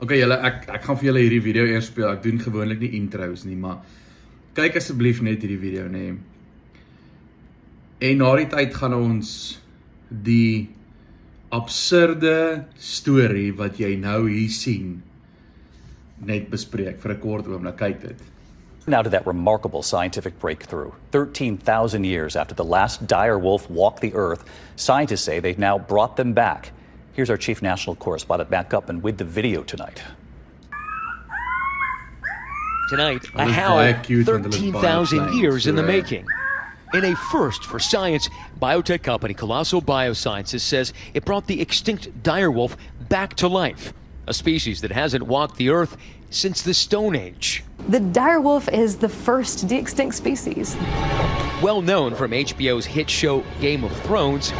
Okay julle, ek gaan vir julle hierdie video eers speel. Ek doen gewoonlik nie intros nie, maar kyk asseblief net hierdie video, nê. En na die tyd gaan ons die absurde storie wat jy nou hier sien net bespreek vir 'n kort oomblik. Kyk dit. Now to that remarkable scientific breakthrough. 13,000 years after the last dire wolf walked the earth, scientists say they've now brought them back. Here's our chief national correspondent back up and with the video tonight. Tonight, a howl 13,000 years in the making. In a first for science, biotech company Colossal Biosciences says it brought the extinct direwolf back to life, a species that hasn't walked the earth since the Stone Age. The direwolf is the first de-extinct species. Well known from HBO's hit show Game of Thrones,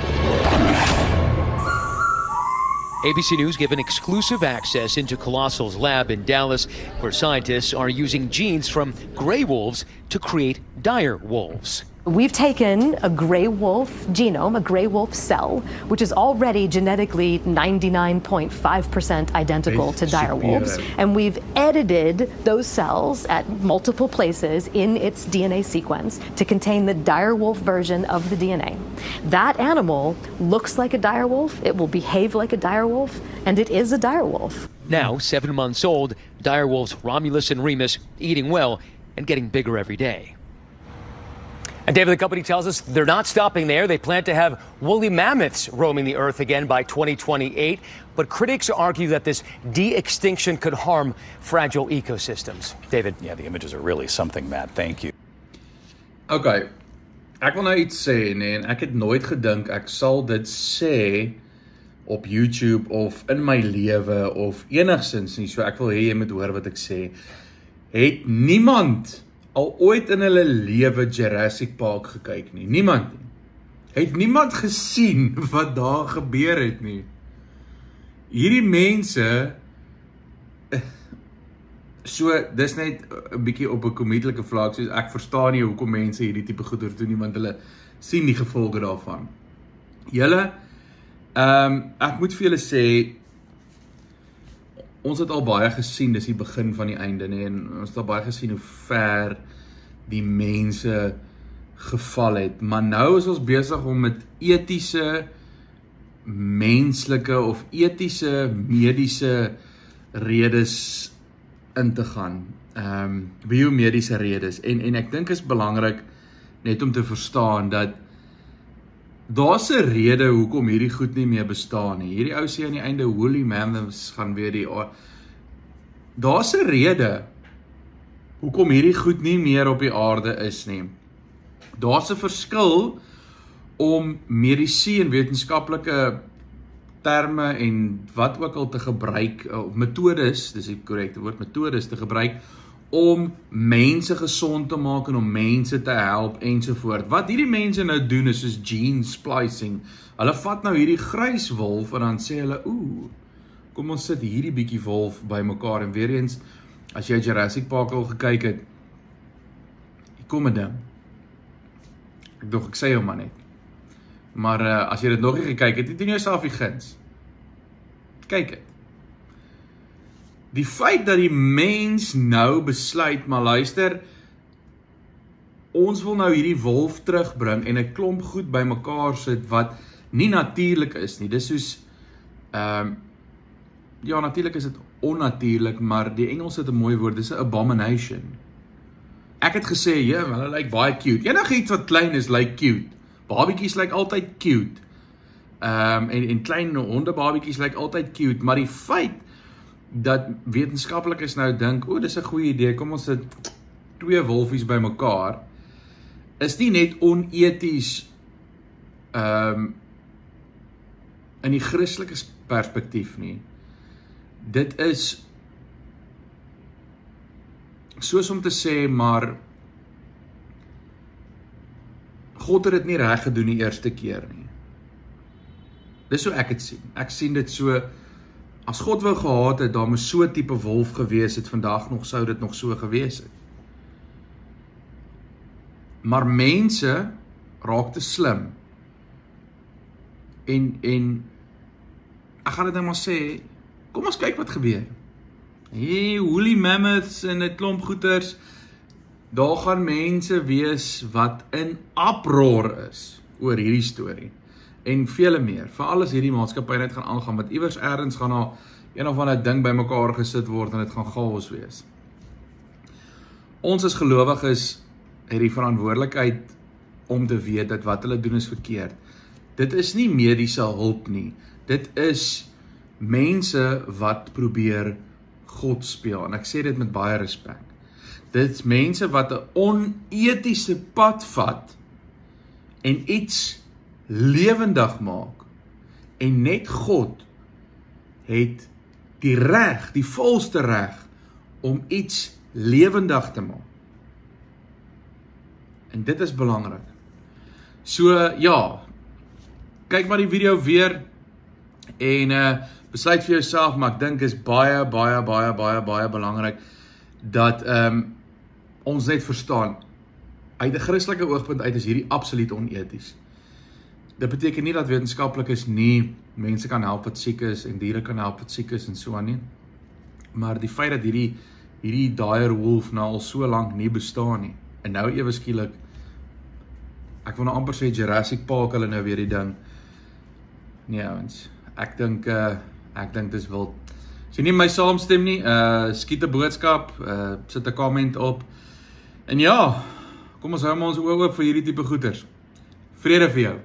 ABC News given exclusive access into Colossal's lab in Dallas, where scientists are using genes from gray wolves to create dire wolves. We've taken a gray wolf genome, a gray wolf cell, which is already genetically 99.5% identical to dire wolves, and we've edited those cells at multiple places in its DNA sequence to contain the dire wolf version of the DNA. That animal looks like a dire wolf, it will behave like a dire wolf, and it is a dire wolf. Now, 7 months old, dire wolves Romulus and Remus eating well and getting bigger every day. And David, the company tells us they're not stopping there. They plan to have woolly mammoths roaming the earth again by 2028. But critics argue that this de-extinction could harm fragile ecosystems. David? Yeah, the images are really something, Matt. Thank you. Okay, ek wil nou iets sê, nee, en ek het nooit gedink ek sal dit sê op YouTube of in my lewe of enigsins nie, so ek wil hê jy moet hoor wat ek sê. Het niemand al ooit in hulle lewe Jurassic Park gekyk nie? Niemand nie. Het niemand gesien wat daar gebeur het nie? Hierdie mense, so, dis net 'n bietjie op 'n komedieelike vlak, soos ek verstaan nie hoekom mense hierdie tipe goeie doen nie, want hulle sien die gevolge daarvan. Julle, ek moet vir julle sê, ons het al baie gesien, dis die begin van die einde, nee, en ons het al baie gesien hoe ver die mense geval het, maar nou is ons besig om met etiese, menslike of etiese, mediese redes in te gaan, biomediese redes, en ek dink is belangrik net om te verstaan dat daar's 'n rede hoekom hierdie goed nie meer bestaan nie. Hierdie ou sê aan die einde woolly mammoths gaan weer die daar's 'n rede hoekom hierdie goed nie meer op die aarde is nie. Daar's 'n verskil om mediese en wetenskaplike terme en wat ook al te gebruik, metodes, dis die korrekte woord, metodes te gebruik om mense gesond te maak en om mense te help ensovoort. Wat hierdie mense nou doen is soos gene splicing. Hulle vat nou hierdie grys wolf en dan sê hulle, kom ons sit hierdie bietjie wolf by mekaar. En weer eens, as jy Jurassic Park al gekyk het, kom 'n ding. Ek sê jou maar net. Maar as jy dit nog nie gekyk het, doen jouself die guns. Kyk dit. Die feit dat die mens nou besluit, maar luister, ons wil nou hierdie wolf terugbring en 'n klomp goed by mekaar sit wat nie natuurlik is nie. Dis soos, ja, natuurlik is dit onnatuurlik, maar die Engels het 'n mooi woord, dis 'n abomination. Ek het gesê, ja, hulle lyk baie cute. Enigiets wat klein is, lyk cute. Babiekies lyk altyd cute. En klein hondebabiekies lyk altyd cute, maar die feit dat wetenskaplikes nou dink, dis 'n goeie idee, kom ons sit 2 wolfies by mekaar, is nie net oneties in die Christelike perspektief nie. Dit is soos om te sê, maar God het dit nie reg gedoen die eerste keer nie. Dis hoe ek het sien. Ek sien dit so, as God wou gehad het, daar moes so tipe wolf gewees het, vandag nog sou dit nog so gewees het. Maar mense raak te slim. En ek gaan dit nou maar sê, kom ons kyk wat gebeur. woolly mammoths en 'n klomp goeters, daar gaan mense wees wat in uproar is oor hierdie storie. En vele meer, veral as hierdie maatskappy net gaan aangaan, want iewers ergens gaan daar een of ander ding bymekaar gesit word en dit gaan chaos wees. Ons as gelowiges het die verantwoordelikheid om te weet dat wat hulle doen is verkeerd. Dit is nie mediese hulp nie. Dit is mense wat probeer God speel. En ek sê dit met baie respek. Dit is mense wat 'n onetiese pad vat en iets lewendig maak. En net God het die reg, die volste reg om iets lewendig te maak. En dit is belangrik. So ja, kyk maar die video weer en besluit vir jouself, maar ek dink is baie belangrik dat ons net verstaan, uit 'n Christelike oogpunt uit is hierdie absoluut oneties. Dit beteken nie dat wetenskaplikes nie mense kan help wat siek is en diere kan help wat siek is en so aan nie. Maar die feit dat hierdie dire wolf nou al so lank nie bestaan nie. En nou ewe skielik, ek wil nou amper sê Jurassic Park hulle nou weer die ding. Nee ouens, ek dink dis wild. As jy nie my saamstem nie, skiet 'n boodskap, sit 'n comment op. En ja, kom ons hou maar ons oë oop vir hierdie tipe goeters. Vrede vir jou.